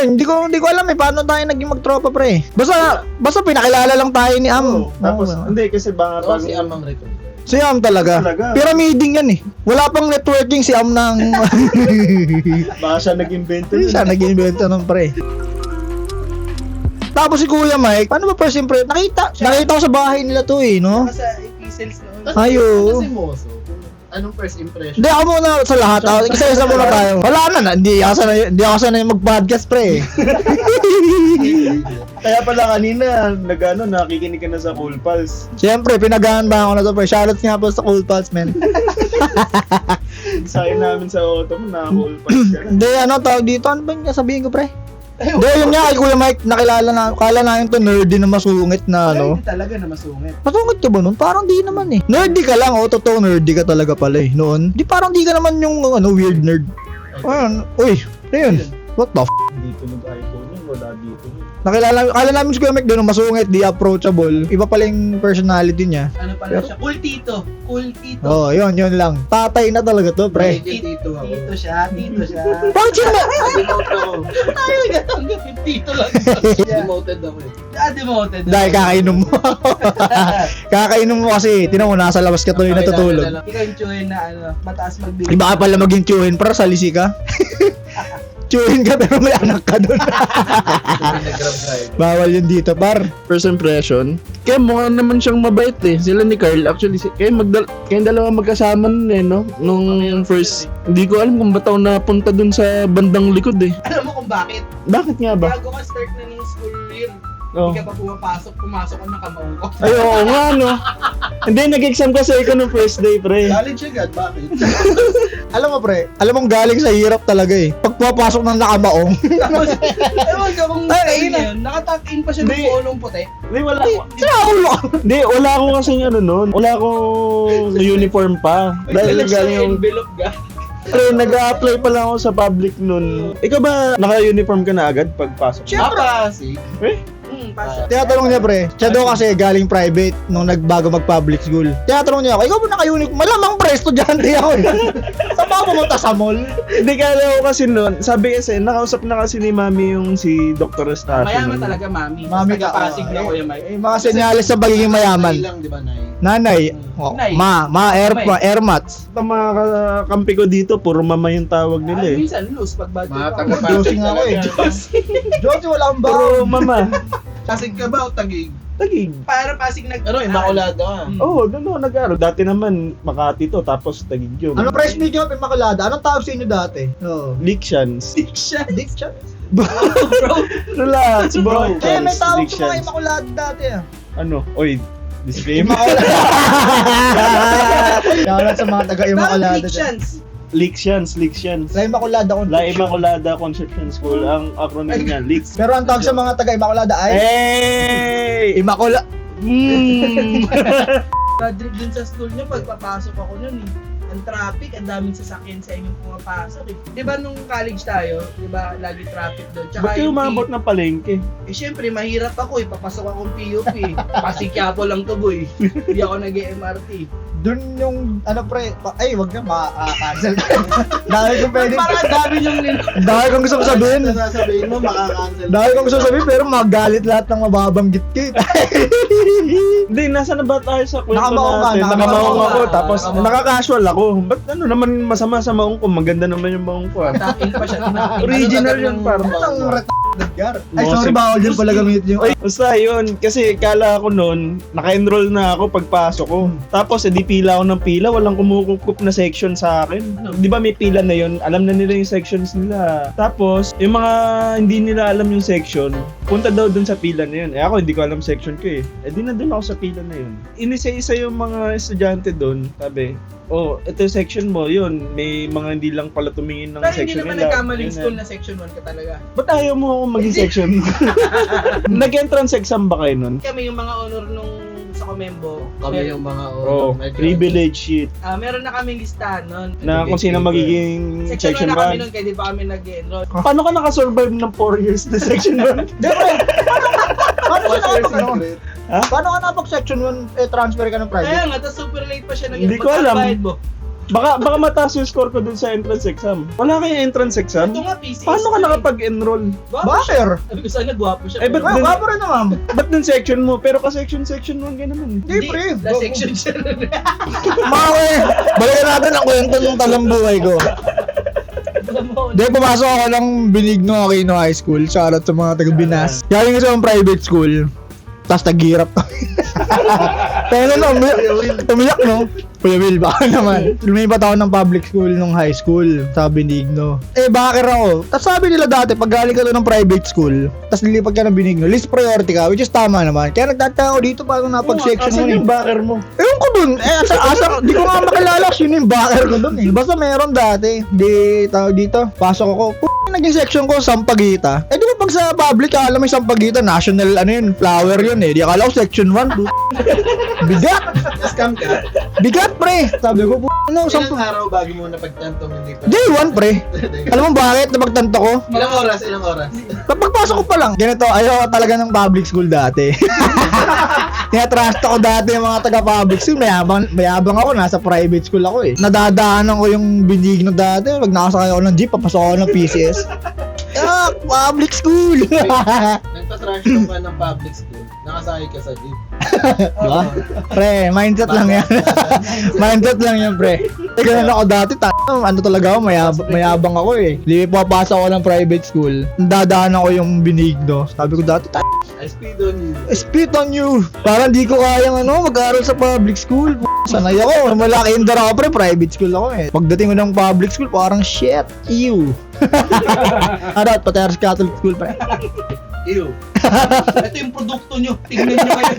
Hindi ko alam paano tayo naging magtropa pre. Basta pinakilala lang tayo ni Am. Tapos, hindi, kasi baka Si Am ang record. Si Am talaga. Pyramiding yan eh. Wala pang networking si Am ng... Baka siya nag-invento. Siya nag-invento ng pre. Tapos si Kuya Mike, paano ba first impression? Nakita ko sa bahay nila to no? Sa epistles noon. Ayo. Kasi Moso. Anong first impression? Hindi ako muna sa lahat. Isa-isa muna tayo. Wala na. Hindi ako sanay mag-podcast pre. Kaya pala kanina, nakikinig ka na sa Cool Pals. Siyempre, pinagahan ba ako na to pre. Shoutouts nga po sa Cool Pals, man. Sayo namin sa auto mo, naka-Cool Pals ka na. Hindi, tawag dito. Ano ba yung sabihin ko pre? Hindi, yun nga kay Kuya Mike, kala namin to nerdy na masungit na Hindi talaga na masungit. Masungit ka ba nun? Parang di naman eh. Nerdy ka lang, totoo nerdy ka talaga pala eh. Noon, parang di ka naman yung weird nerd. Uy, ayun. What the f***? Dito nag-iPhone yun, wala dito. Kala namin si Kuya Mike doon masungit, di approachable. Iba pala yung personality niya. Ano pala siya? Cool tito. Yun lang. Tatay na talaga to, pre. Tito ako. Tito siya. Bakit siya na? Demote ako. Ayaw nga tanggapin tito lang. Demoted ako eh. Demoted. Dahil kakainom mo. Kakainom mo kasi, tinan mo, nasa labas ka tuloy natutulog. Ikaw yung tsuhin na mataas magbigay. Iba ka pala maging tsuhin, para salisi ka. Tsuhin ka pero may anak ka doon. Bawal yun dito, par. First impression, kaya mukha naman siyang mabait eh. Sila ni Carl, actually, kayong dalawa magkasama nun eh, no? Nung first, hindi ko alam kung ba't ako napunta dun sa bandang likod eh. Alam mo kung bakit? Bakit nga ba? Bago ka start na ng school year, Oh. hindi ka pa pumasok ka ng kamaong ko. Ay, oo nga, no? Hindi, nag-exam kasi ako nung first day, pre. College agad, bakit? Alam mo, pre, galing sa hirap talaga eh. Pag pumapasok ng nakamaong. Tapos, ewan ka kung nakatag in pa siya ng polong puti. Hindi, wala ako. Sinaulo ka. Hindi, wala ako kasi nun. Wala akong uniform pa. Dahil galing yung... envelope ka. Pre, nag-a-apply pa lang ako sa public nun. Ikaw ba, naka-uniform ka na agad pagpasok? Kasi, Pasok. Tinatanong niya, pre, siya daw kasi galing private nung nagbago mag-public school. Tinatanong niya ako, ikaw ba naka-uniform? Malamang pre, estudyante ako eh. Saan ba pumunta sa mall? Hindi, kala ko kasi nun, sabi kasi, nakausap na kasi ni Mami yung si Dr. Estacio. Mayaman nun. talaga, mami. Mami ka, Pasig na Kuya Mike. Mga senyales sa pagiging mayaman. Nay lang, di ba, Nay? Nanay, Nay. airmats. Ang mga kakampi ko dito, puro mama yung tawag nila eh. Minsan, loose pag budget Mga ako. taga-Pasig Dosing ako eh. Josie, wala akong Puro baon. mama. Pasig ka ba o Taguig? Tagig. Para Pasig Ano, Immaculada ka. Oo, doon ako nag-aaral. Dati naman, Makati to, tapos Tagig yun. Ano pre, speaking of Immaculada, anong tawag sa inyo dati? Oo. Lictions. Diction. Diction? Bro. Relax, bro. Eh, may tawag sa mga Lictions. Immaculada dati ah. Ano? Oy, disclaimer. Shoutout sa mga taga-Immaculada. Dictions. Lictions. Sa Immaculada ko. La Immaculada Conception School. Ang acronym niya, Lics. Pero ang tawag sa mga taga-Immaculada ay Hey! Immaculada. Bad trip dun sa school niyo pagpapasok ako nun eh. Ang traffic, ang daming sasakyan sa inyong pumapasok eh. Di ba nung college tayo, di ba lagi traffic doon? Ba't kayo umabot ng palengke? Eh syempre, mahirap ako eh. Papasok akong PUP eh. Pasikyapo lang to boy. Hindi ako nag-MRT. Doon yung ano pre, ay wag na ma-cancel. Dahil kung pwede. Parang ang dami niyong Dahil kung gusto ko sabihin. Sasabihin mo, makakancel. Dahil kung gusto ko sabihin pero magalit lahat ng mababanggit ko. Hindi, nasa na ba tayo sa kwento Nakamaong ka, natin? nakamaong Nakamaong ako, ka. tapos Nakamaong. naka-casual ako. Ba't ano naman masama sa maong ko? Maganda naman yung maong ko ah. takin pa siya. Original yun, parang. Anong retarded gar? Ay Musik. sorry, bawal din pala gamitin yung. Oy, basta yun, kasi kala ko noon, naka-enroll na ako pagpasok ko. Tapos, edi pila ako ng pila, walang kumukukup na section sa akin. Di ba may pila na yun? Alam na nila yung sections nila. Tapos, yung mga hindi nila alam yung section, punta daw dun sa pila na yun. Eh ako, hindi ko alam section ko eh. Eh di na dun ako sa pila na yun. Inisa-isa yung mga estudyante dun, sabi, oh, ito yung section mo, yun. May mga hindi lang pala tumingin ng Pero hindi section naman nila. nagkamaling Yun school na. na section 1 ka talaga. Ba't ayaw mo akong maging section? Nag-entrance exam ba kayo nun? Kami yung mga honor nung sa Komembo. Kami yung mga Oh, privilege sheet. Meron na kaming listahan nun. Na kung sino magiging Section section 1 na kami 1. nun, kaya di pa kami nag-enroll. Paano ka nakasurvive ng 4 years na section 1? Paano siya nakapag ano? secret? Paano ka napag section 1 transfer ka ng Kaya private? nga, tapos super late pa siya Hindi ko alam. magbabayad mo. Baka mataas yung score ko dun sa entrance exam. Wala kayong entrance exam? Ito nga, PCS. Paano ka nakapag-enroll? Bakit? Sabi ko sana, gwapo siya. Eh, ba't Ah, gwapo rin naman. Ba't dun section mo? Pero ka-section mo ang naman. Hindi, pre. La section siya rin. Maki, balikan natin ang kwento ng talambuhay ko. Hindi, pumasok ako ng Benigno Aquino High School. Shoutout sa mga taga-Binas. Galing kasi akong private school. Tapos naghihirap kami. Kaya na, umiyak no? Kuya Will, baka naman. Lumipat ako ng public school nung high school sa Benigno. Eh, bakit ako? Tapos sabi nila dati, pag galing ka doon ng private school, tapos lilipat ka ng Benigno, list priority ka, which is tama naman. Kaya nagtataka ako dito, paano napag-section mo Asan yung backer mo? Ewan ko dun. Di ko nga makilala sino yung backer ko dun eh. Basta meron dati. Di, tawag dito, pasok ako. Naging section ko, Sampaguita. Eh di ba pag sa public, alam mo yung Sampaguita, national, ano yun, flower yun eh. Di akala ko section 1. Bigat! Na-scam ka? Bigat pre! Sabi ko, ano, Ilang araw bago mo napagtantong hindi pa? Day 1 pre. Alam mo bakit napagtanto ko? Ilang oras? Pagpasok ko pa lang. Ganito, ayaw talaga ng public school dati. Tinatrust ako dati yung mga taga-public school. Mayabang ako, nasa private school ako eh. Nadadaanan ko yung Benigno dati. Pag nakasakay ako ng jeep, papasok ako ng PCS. Ah, public school! Nagpa-trash ka ng public school. Nakasakay ka sa jeep. Diba? Pre, mindset lang yan. Mindset lang yan, pre. Eh, ganun ako dati, ano talaga ako, mayabang ako eh. Hindi papasok ako ng private school. Dadaanan ko yung Benigno. Sabi ko dati, I speed on you. spit on you. Parang di ko kayang mag-aaral sa public school. Sanay ako. Malaki yung dara ko, pre. Private school ako eh. Pagdating ko ng public school, parang shit. Ew. Ano, Pateras Catholic School, pre. Ew. Ito yung produkto nyo. Tignan nyo kayo.